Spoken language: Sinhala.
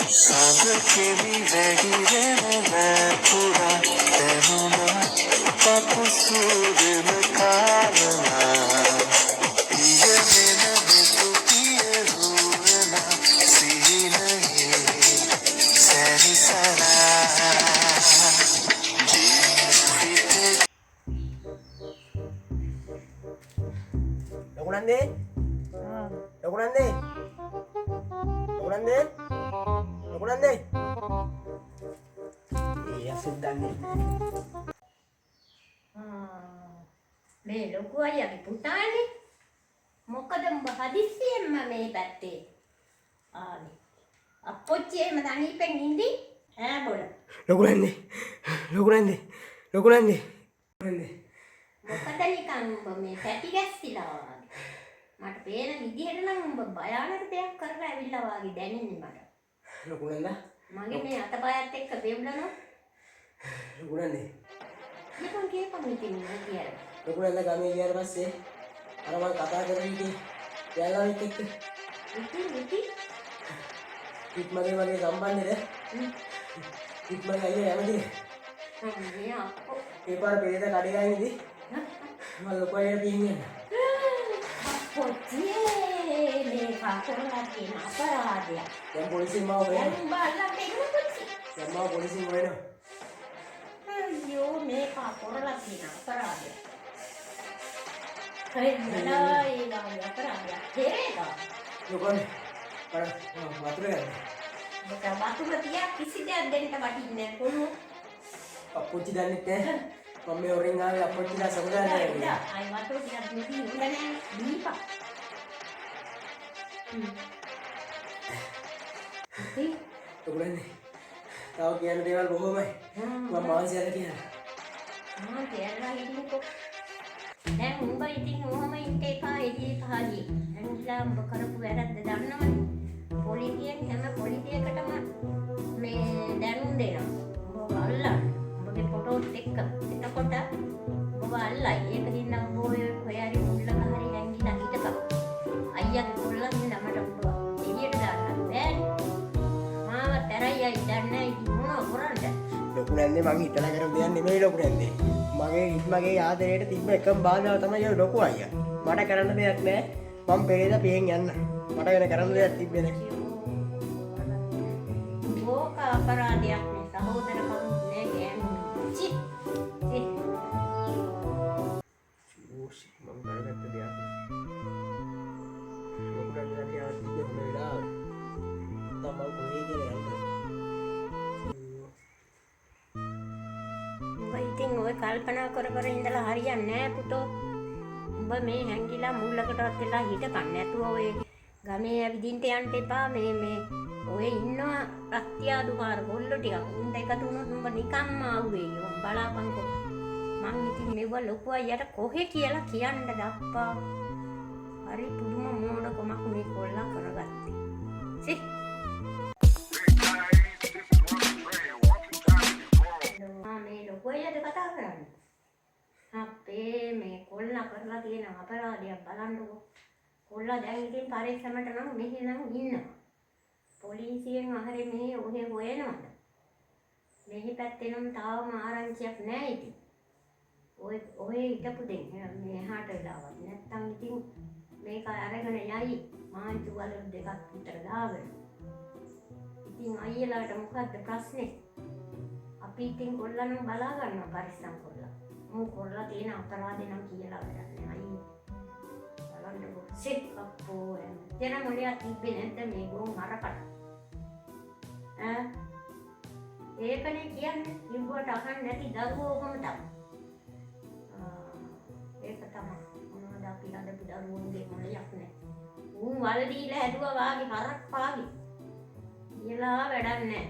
සඳකෙවි වැඩි වෙන පුරා දැනුණා පපුසුදන කාරණා පිය වෙන දෙතු පිය රුවනා සිහිනයේ සැරිසරා ජීවිතේ Lokunande? Lokunande? Lokunande? Lokunande? Iya sudah nih. මේ ලොකු අයියාගේ පුතානේ මොකද උඹ හදිස්සියෙන්ම මේ පැත්තේ ආවේ අප්පොච්චි එහෙම දණීපෙන් ඉඳි ඈ බොල Lokunande? Lokunande? Lokunande? Lokunande? මොකද නිකන් උඹ මේ පැටි ගැස්සිලා වගේ මට පේන විදිහට නම් උඹ භයානක දෙයක් කරලා ඇවිල්ලා වගේ දැනෙන්නේ මට Lokunanda? මගේ මේ අතපයත් එක්ක බෙව්ලනවා Lokunande? නිකන් කේපම් ඉතින් කියලා Lokunanda kami lihat pasti. Araman kata kerja jalan itu. ඉතින් Mage sampan deh. Mage aja ya mage. මේ අප්පෝ Ipar beda kade kain ini. Malu kau ya pingin. අප්පොච්චි මේ පාකරලා තියෙන අපරාධයක් Yang polisi mau ya. දැන් බලලා දෙන්න පුච්චි Yang mau polisi mau ya. අයියෝ මේ පාකරලා තියෙන අපරාධයක් කරින්දලා ඒ ගාන අපරාධයක් හේරේද Lokunande? Para baterai kan? මට වතුර තියා කිසි දෙයක් දෙන්න වටින්නේ නැහැ කොහොම Appuchi dan itu. Kami orang ngawe appuchi dah sebenarnya. අය වතුර ටිකක් මෙතන ඉන්න නැහැ දීපා ඉතින් Lokunande? Tahu kian dewan bohong mai. Mama masih ada kian. කියලා හිටියකෝ දැන් උඹ ඉතින් ඔහම ඉන්න එපා එළියේ පහදී ඇන්ලා උඹ කරපු වැරද්ද දන්නවනේ පොලිසියෙන් හැම පොලිසියකටම මේ දැනුම් දෙනවා උඹ අල්ලන්න උඹගේ ෆොටෝත් එක්ක එතකොට උඹ අල්ලයි ඒක දින්න උඹ ඔය හොයාරි මුල්ලක හරි හැංගිලා හිටපන් අයියාගේ කොල්ලන් නමට උඹ එළියට දාන්න බෑනේ මාව තරයි අය දන්නේ ඉතින් මොනව කරන්නද Lokunande mage hitala karam deyan නෙමෙයි Lokunande. මගේ ආදරයට තිබ්බ එකම බාධාව තමයි ඔය ලොකු අයියා. මට කරන්න දෙයක් නැහැ. මම පෙරේද පියෙන් යන්න. මට වෙන කරන්න දෙයක් තිබ්බේ නැහැ. ඕක අපරාධයක් නේ සහෝදරකම් නේ ගෑනු චි Oshi, mama කරගත්ත දෙයක්. Lokunande දැන් යා තිබ්බේ මොන වෙලාවද? තමා කොහේ කියලා යන්න. උඹ ඉතින් ඔය කල්පනා කර කර ඉඳලා හරියන්නේ නැහැ පුතෝ. උඹ මේ හැංගිලා මුල්ලකටවත් වෙලා හිටපන් නැතුව ඔය ගමේ ඇවිදින්ට යන්න එපා මේ ඔය ඉන්නවා රත්ත්‍යාදුකාර ගොල්ලෝ ටිකක්. උන්ට එකතු වුණොත් උඹ නිකම්ම ආවේ යෝ බලාපන්කෝ. මං ඉතින් මෙව ලොකු අයියට කොහෙ කියලා කියන්නද අප්පා. හරි පුදුම මෝඩකමක් මේ කොල්ලා කරගත්තේ. සි මේ ලොකු අයියද කතා කරන්නේ. අපේ මේ කොල්ලා කරලා තියෙන අපරාධයක් බලන්නකෝ. කොල්ලා දැන් ඉතින් පරිස්සමට නම් මෙහෙ නම් ඉන්නවා. පොලිසියෙන් අහරේ මේ ඔහෙ හොයනවද? මෙහි පැත්තේ නම් තාම ආරංචියක් නැහැ ඉතින්. ඔය හිටපු දෙන්න මෙහාට දාවත් නැත්තම් ඉතින් මේක අරගෙන යයි මාංචු වල දෙකක් විතර දාගෙන. ඉතින් අයියලාට මොකද්ද ප්‍රශ්නේ? අපි ඉතින් කොල්ලා නම් බලා ගන්නවා පරිස්සම් කොල්ලා. මෝ කොල්ලා තියෙන අපරාධේ නම් කියලා වැඩක් නෑ අයියේ. බලන්නකෝ සෙක් අප්පෝ එතන මොලයක් තිබ්බේ නැද්ද මේ ගොන් හරකට? ඒකනේ කියන්නේ කිව්වට අහන්න නැති දරුවෝ කොහොම තමයි. ඒක තමයි මොනවද අපි හදපු දරුවෝගේ මොලයක් නෑ. උන් වල දීලා හැදුවා වාගේ හරක් පාගේ. කියලා වැඩක් නෑ.